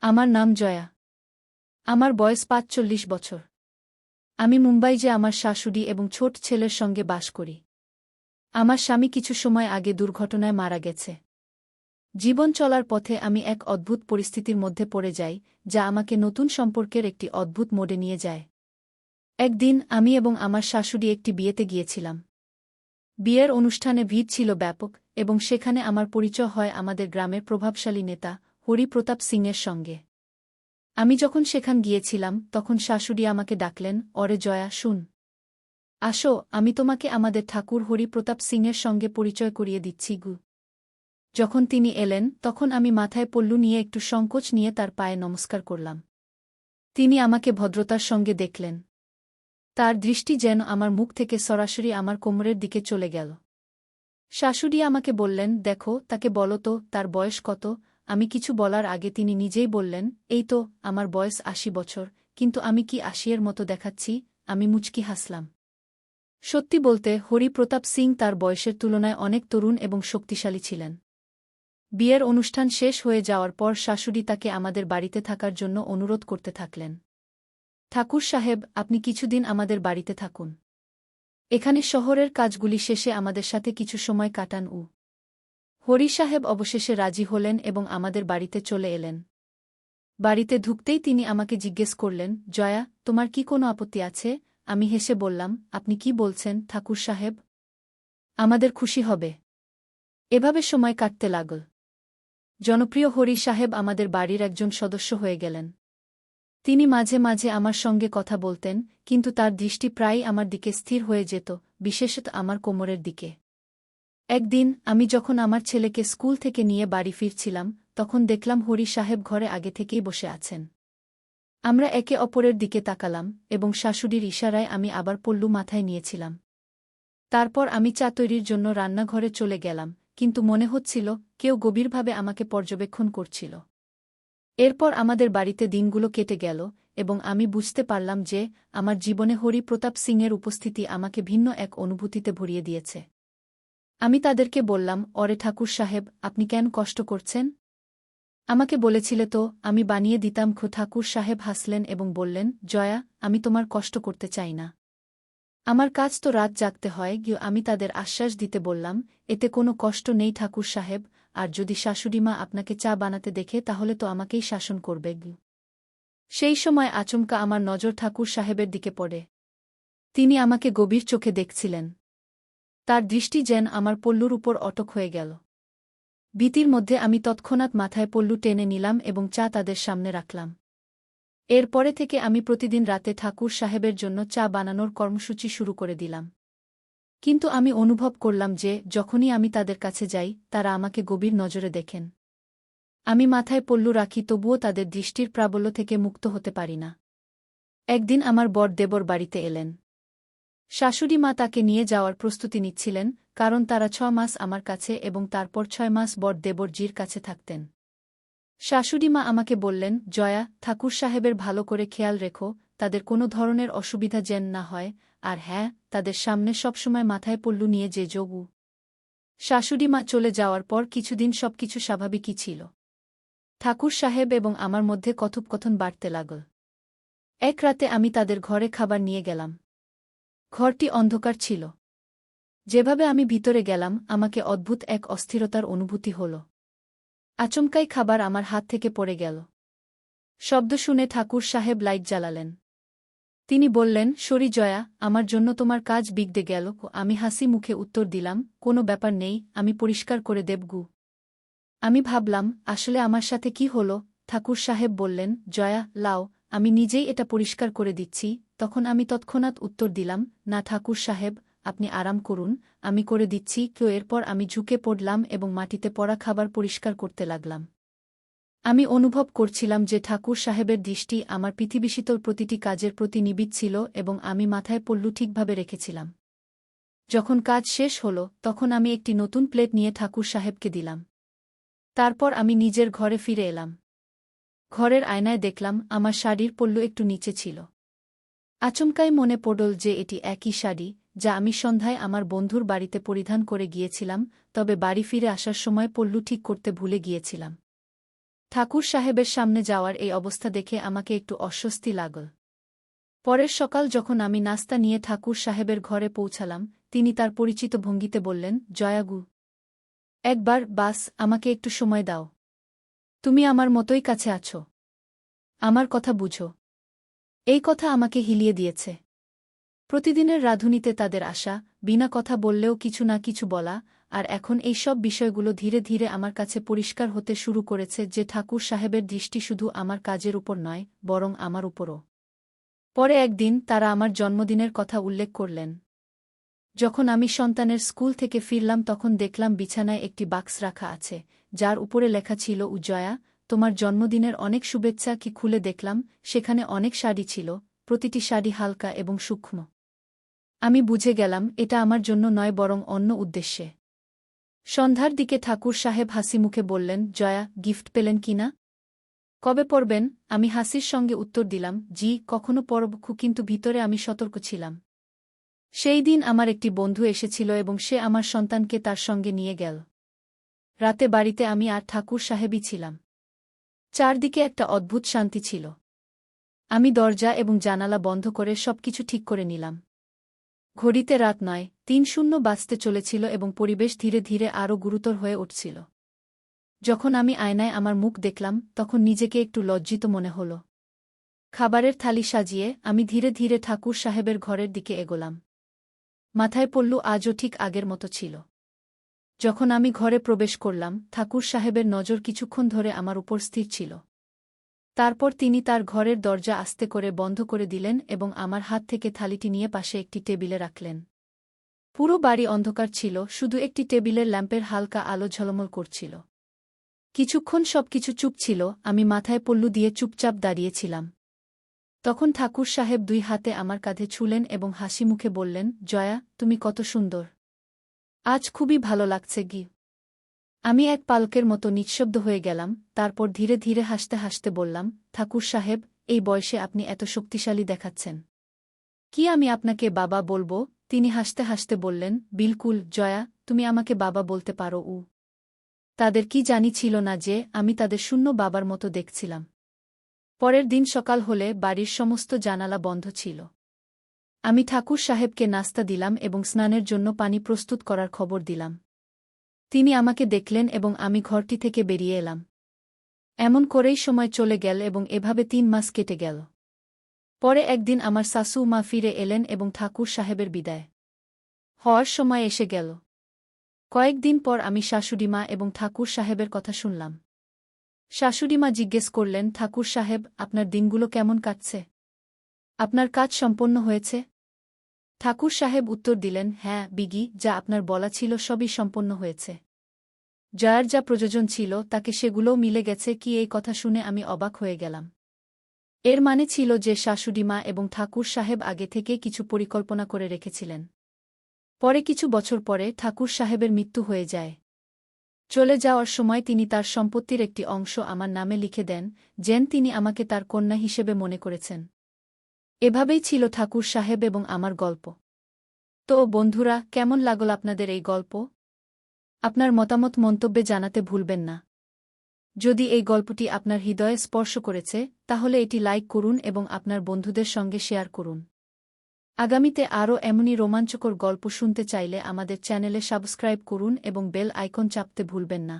আমার নাম জয়া। আমার বয়স ৪৫ বছর। আমি মুম্বাই যে আমার শাশুড়ি এবং ছোট ছেলের সঙ্গে বাস করি। আমার স্বামী কিছু সময় আগে দুর্ঘটনায় মারা গেছে। জীবন চলার পথে আমি এক অদ্ভুত পরিস্থিতির মধ্যে পড়ে যাই, যা আমাকে নতুন সম্পর্কের একটি অদ্ভুত মোড়ে নিয়ে যায়। একদিন আমি এবং আমার শাশুড়ি একটি বিয়েতে গিয়েছিলাম। বিয়ের অনুষ্ঠানে ভিড় ছিল ব্যাপক, এবং সেখানে আমার পরিচয় হয় আমাদের গ্রামের প্রভাবশালী নেতা হরি প্রতাপ সিংয়ের সঙ্গে। আমি যখন সেখান গিয়েছিলাম তখন শাশুড়ি আমাকে ডাকলেন, অরে জয়া, শুন। আসো, আমি তোমাকে আমাদের ঠাকুর হরি প্রতাপ সিংয়ের সঙ্গে পরিচয় করিয়ে দিচ্ছি গু। যখন তিনি এলেন তখন আমি মাথায় পল্লু নিয়ে একটু সংকোচ নিয়ে তার পায়ে নমস্কার করলাম। তিনি আমাকে ভদ্রতার সঙ্গে দেখলেন। তার দৃষ্টি যেন আমার মুখ থেকে সরাসরি আমার কোমরের দিকে চলে গেল। শাশুড়ি আমাকে বললেন, দেখো, তাকে বলো তো তার বয়স কত। আমি কিছু বলার আগে তিনি নিজেই বললেন, এই তো, আমার বয়স ৮০ বছর, কিন্তু আমি কি ৮০-এর মতো দেখাচ্ছি? আমি মুচকি হাসলাম। সত্যি বলতে, হরি প্রতাপ সিং তার বয়সের তুলনায় অনেক তরুণ এবং শক্তিশালী ছিলেন। বিয়ের অনুষ্ঠান শেষ হয়ে যাওয়ার পর শাশুড়ি তাকে আমাদের বাড়িতে থাকার জন্য অনুরোধ করতে থাকলেন। ঠাকুর সাহেব, আপনি কিছুদিন আমাদের বাড়িতে থাকুন। এখানে শহরের কাজগুলি শেষে আমাদের সাথে কিছু সময় কাটান। হরি সাহেব অবশেষে রাজি হলেন এবং আমাদের বাড়িতে চলে এলেন। বাড়িতে ঢুকতেই তিনি আমাকে জিজ্ঞেস করলেন, জয়া, তোমার কি কোনো আপত্তি আছে? আমি হেসে বললাম, আপনি কি বলছেন ঠাকুর সাহেব? আমাদের খুশি হবে। এভাবে সময় কাটতে লাগল। জনপ্রিয় হরি সাহেব আমাদের বাড়ির একজন সদস্য হয়ে গেলেন। তিনি মাঝে মাঝে আমার সঙ্গে কথা বলতেন, কিন্তু তার দৃষ্টি প্রায়ই আমার দিকে স্থির হয়ে যেত, বিশেষত আমার কোমরের দিকে। একদিন আমি যখন আমার ছেলেকে স্কুল থেকে নিয়ে বাড়ি ফিরছিলাম, তখন দেখলাম হরি সাহেব ঘরে আগে থেকেই বসে আছেন। আমরা একে অপরের দিকে তাকালাম, এবং শাশুড়ির ইশারায় আমি আবার পল্লু মাথায় নিয়েছিলাম। তারপর আমি চা তৈরির জন্য রান্নাঘরে চলে গেলাম, কিন্তু মনে হচ্ছিল কেউ গভীরভাবে আমাকে পর্যবেক্ষণ করছিল। এরপর আমাদের বাড়িতে দিনগুলো কেটে গেল, এবং আমি বুঝতে পারলাম যে আমার জীবনে হরি প্রতাপ সিংয়ের উপস্থিতি আমাকে ভিন্ন এক অনুভূতিতে ভরিয়ে দিয়েছে। আমি তাদেরকে বললাম, অরে ঠাকুর সাহেব, আপনি কেন কষ্ট করছেন? আমাকে বলেছিলে তো আমি বানিয়ে দিতাম। ঠাকুর সাহেব হাসলেন এবং বললেন, জয়া, আমি তোমার কষ্ট করতে চাই না। আমার কাজ তো রাত জাগতে হয়। আমি তাদের আশ্বাস দিতে বললাম, এতে কোনো কষ্ট নেই ঠাকুর সাহেব, আর যদি শাশুড়িমা আপনাকে চা বানাতে দেখে তাহলে তো আমাকেই শাসন করবে। সেই সময় আচমকা আমার নজর ঠাকুর সাহেবের দিকে পড়ে। তিনি আমাকে গভীর চোখে দেখছিলেন। তার দৃষ্টি যেন আমার পল্লুর উপর অটক হয়ে গেল। ভীতির মধ্যে আমি তৎক্ষণাৎ মাথায় পল্লু টেনে নিলাম এবং চা তাদের সামনে রাখলাম। এরপরে থেকে আমি প্রতিদিন রাতে ঠাকুর সাহেবের জন্য চা বানানোর কর্মসূচি শুরু করে দিলাম। কিন্তু আমি অনুভব করলাম যে যখনই আমি তাদের কাছে যাই তারা আমাকে গভীর নজরে দেখেন। আমি মাথায় পল্লু রাখি, তবুও তাদের দৃষ্টির প্রাবল্য থেকে মুক্ত হতে পারি না। একদিন আমার বর দেবর বাড়িতে এলেন। শাশুড়ি মা তাকে নিয়ে যাওয়ার প্রস্তুতি নিচ্ছিলেন, কারণ তারা ৬ মাস আমার কাছে এবং তারপর ৬ মাস বর দেবরজির কাছে থাকতেন। শাশুড়ি মা আমাকে বললেন, জয়া, ঠাকুর সাহেবের ভালো করে খেয়াল রেখো, তাদের কোনো ধরনের অসুবিধা যেন না হয়, আর হ্যাঁ, তাদের সামনে সবসময় মাথায় পল্লু নিয়ে যে যোগু। শাশুড়ি মা চলে যাওয়ার পর কিছুদিন সবকিছু স্বাভাবিকই ছিল। ঠাকুর সাহেব এবং আমার মধ্যে কথোপকথন বাড়তে লাগল। এক রাতে আমি তাদের ঘরে খাবার নিয়ে গেলাম। ঘরটি অন্ধকার ছিল। যেভাবে আমি ভিতরে গেলাম আমাকে অদ্ভুত এক অস্থিরতার অনুভূতি হল। আচমকাই খাবার আমার হাত থেকে পড়ে গেল। শব্দ শুনে ঠাকুর সাহেব লাইট জ্বালালেন। তিনি বললেন, সরি জয়া, আমার জন্য তোমার কাজ বিগড়ে গেল। আমি হাসি মুখে উত্তর দিলাম, কোনো ব্যাপার নেই, আমি পরিষ্কার করে দেবগু। আমি ভাবলাম, আসলে আমার সাথে কি হল? ঠাকুর সাহেব বললেন, জয়া, লাও, আমি নিজেই এটা পরিষ্কার করে দিচ্ছি। তখন আমি তৎক্ষণাৎ উত্তর দিলাম, না ঠাকুর সাহেব, আপনি আরাম করুন, আমি করে দিচ্ছি। এরপর আমি ঝুঁকে পড়লাম এবং মাটিতে পড়া খাবার পরিষ্কার করতে লাগলাম। আমি অনুভব করছিলাম যে ঠাকুর সাহেবের দৃষ্টি আমার পৃথিবীশীতল প্রতিটি কাজের প্রতি নিবিড় ছিল এবং আমি মাথায় পল্লু ঠিকভাবে রেখেছিলাম। যখন কাজ শেষ হল তখন আমি একটি নতুন প্লেট নিয়ে ঠাকুর সাহেবকে দিলাম। তারপর আমি নিজের ঘরে ফিরে এলাম। ঘরের আয়নায় দেখলাম আমার শাড়ির পল্লু একটু নিচে ছিল। আচমকাই মনে পড়ল যে এটি একই শাড়ি যা আমি সন্ধ্যায় আমার বন্ধুর বাড়িতে পরিধান করে গিয়েছিলাম, তবে বাড়ি ফিরে আসার সময় পল্লু ঠিক করতে ভুলে গিয়েছিলাম। ঠাকুর সাহেবের সামনে যাওয়ার এই অবস্থা দেখে আমাকে একটু অস্বস্তি লাগল। পরের সকাল যখন আমি নাস্তা নিয়ে ঠাকুর সাহেবের ঘরে পৌঁছালাম, তিনি তার পরিচিত ভঙ্গিতে বললেন, জয়াগু, একবার বাস আমাকে একটু সময় দাও। তুমি আমার মতোই কাছে আছো। আমার কথা বুঝো। এই কথা আমাকে হিলিয়ে দিয়েছে। প্রতিদিনের রাঁধুনিতে তাদের আসা, বিনা কথা বললেও কিছু না কিছু বলা, আর এখন এই সব বিষয়গুলো ধীরে ধীরে আমার কাছে পরিষ্কার হতে শুরু করেছে যে ঠাকুর সাহেবের দৃষ্টি শুধু আমার কাজের উপর নয়, বরং আমার উপরও। পরে একদিন তারা আমার জন্মদিনের কথা উল্লেখ করলেন। যখন আমি সন্তানের স্কুল থেকে ফিরলাম তখন দেখলাম বিছানায় একটি বাক্স রাখা আছে, যার উপরে লেখা ছিল, জয়া, তোমার জন্মদিনের অনেক শুভেচ্ছা। কি খুলে দেখলাম, সেখানে অনেক শাড়ি ছিল, প্রতিটি শাড়ি হালকা এবং সূক্ষ্ম। আমি বুঝে গেলাম এটা আমার জন্য নয়, বরং অন্য উদ্দেশ্যে। সন্ধ্যার দিকে ঠাকুর সাহেব হাসিমুখে বললেন, জয়া, গিফট পেলেন কিনা? কবে পড়বেন? আমি হাসির সঙ্গে উত্তর দিলাম, জি, কখনো পড়ব, কিন্তু ভিতরে আমি সতর্ক ছিলাম। সেই দিন আমার একটি বন্ধু এসেছিল এবং সে আমার সন্তানকে তার সঙ্গে নিয়ে গেল। রাতে বাড়িতে আমি আর ঠাকুর সাহেবই ছিলাম। চারদিকে একটা অদ্ভুত শান্তি ছিল। আমি দরজা এবং জানালা বন্ধ করে সবকিছু ঠিক করে নিলাম। ঘড়িতে রাত 9:30 বাজতে চলেছিল এবং পরিবেশ ধীরে ধীরে আরও গুরুতর হয়ে উঠছিল। যখন আমি আয়নায় আমার মুখ দেখলাম তখন নিজেকে একটু লজ্জিত মনে হল। খাবারের থালি সাজিয়ে আমি ধীরে ধীরে ঠাকুর সাহেবের ঘরের দিকে এগোলাম। মাথায় পল্লু আজও ঠিক আগের মতো ছিল। যখন আমি ঘরে প্রবেশ করলাম, ঠাকুর সাহেবের নজর কিছুক্ষণ ধরে আমার উপর স্থির ছিল। তারপর তিনি তার ঘরের দরজা আস্তে করে বন্ধ করে দিলেন এবং আমার হাত থেকে থালিটি নিয়ে পাশে একটি টেবিলে রাখলেন। পুরো বাড়ি অন্ধকার ছিল, শুধু একটি টেবিলের ল্যাম্পের হালকা আলো ঝলমল করছিল। কিছুক্ষণ সবকিছু চুপ ছিল, আমি মাথায় পল্লু দিয়ে চুপচাপ দাঁড়িয়েছিলাম। তখন ঠাকুর সাহেব দুই হাতে আমার কাঁধে ছুলেন এবং হাসি মুখে বললেন, জয়া, তুমি কত সুন্দর। আজ খুবই ভালো লাগছে গি। আমি এক পালকের মতো নিঃশব্দ হয়ে গেলাম, তারপর ধীরে ধীরে হাসতে হাসতে বললাম, ঠাকুর সাহেব, এই বয়সে আপনি এত শক্তিশালী দেখাচ্ছেন। কি আমি আপনাকে বাবা বলবো? তিনি হাসতে হাসতে বললেন, বিলকুল জয়া, তুমি আমাকে বাবা বলতে পারো। তাদের কি জানি ছিল না যে আমি তাদের শূন্য বাবার মতো দেখছিলাম। পরের দিন সকাল হলে বাড়ির সমস্ত জানালা বন্ধ ছিল। আমি ঠাকুর সাহেবকে নাস্তা দিলাম এবং স্নানের জন্য পানি প্রস্তুত করার খবর দিলাম। তিনি আমাকে দেখলেন এবং আমি ঘরটি থেকে বেরিয়ে এলাম। এমন করেই সময় চলে গেল এবং এভাবে 3 মাস কেটে গেল। পরে একদিন আমার শাশু মা ফিরে এলেন এবং ঠাকুর সাহেবের বিদায় হওয়ার সময় এসে গেল। কয়েকদিন পর আমি শাশুড়িমা এবং ঠাকুর সাহেবের কথা শুনলাম। শাশুড়িমা জিজ্ঞেস করলেন, ঠাকুর সাহেব, আপনার দিনগুলো কেমন কাটছে? আপনার কাজ সম্পন্ন হয়েছে? ঠাকুর সাহেব উত্তর দিলেন, হ্যাঁ বিগি, যা আপনার বলা ছিল সবই সম্পন্ন হয়েছে। জয়ার যা প্রয়োজন ছিল তাকে সেগুলোও মিলে গেছে। কি এই কথা শুনে আমি অবাক হয়ে গেলাম। এর মানে ছিল যে শাশুড়িমা এবং ঠাকুর সাহেব আগে থেকে কিছু পরিকল্পনা করে রেখেছিলেন। পরে কিছু বছর পরে ঠাকুর সাহেবের মৃত্যু হয়ে যায়। চলে যাওয়ার সময় তিনি তার সম্পত্তির একটি অংশ আমার নামে লিখে দেন, যেন তিনি আমাকে তার কন্যা হিসেবে মনে করেছেন। এভাবেই ছিল ঠাকুর সাহেব এবং আমার গল্প। তো বন্ধুরা, কেমন লাগল আপনাদের এই গল্প? আপনার মতামত মন্তব্যে জানাতে ভুলবেন না। যদি এই গল্পটি আপনার হৃদয়ে স্পর্শ করেছে তাহলে এটি লাইক করুন এবং আপনার বন্ধুদের সঙ্গে শেয়ার করুন। আগামীতে আরও এমনই রোমাঞ্চকর গল্প শুনতে চাইলে আমাদের চ্যানেলে সাবস্ক্রাইব করুন এবং বেল আইকন চাপতে ভুলবেন না।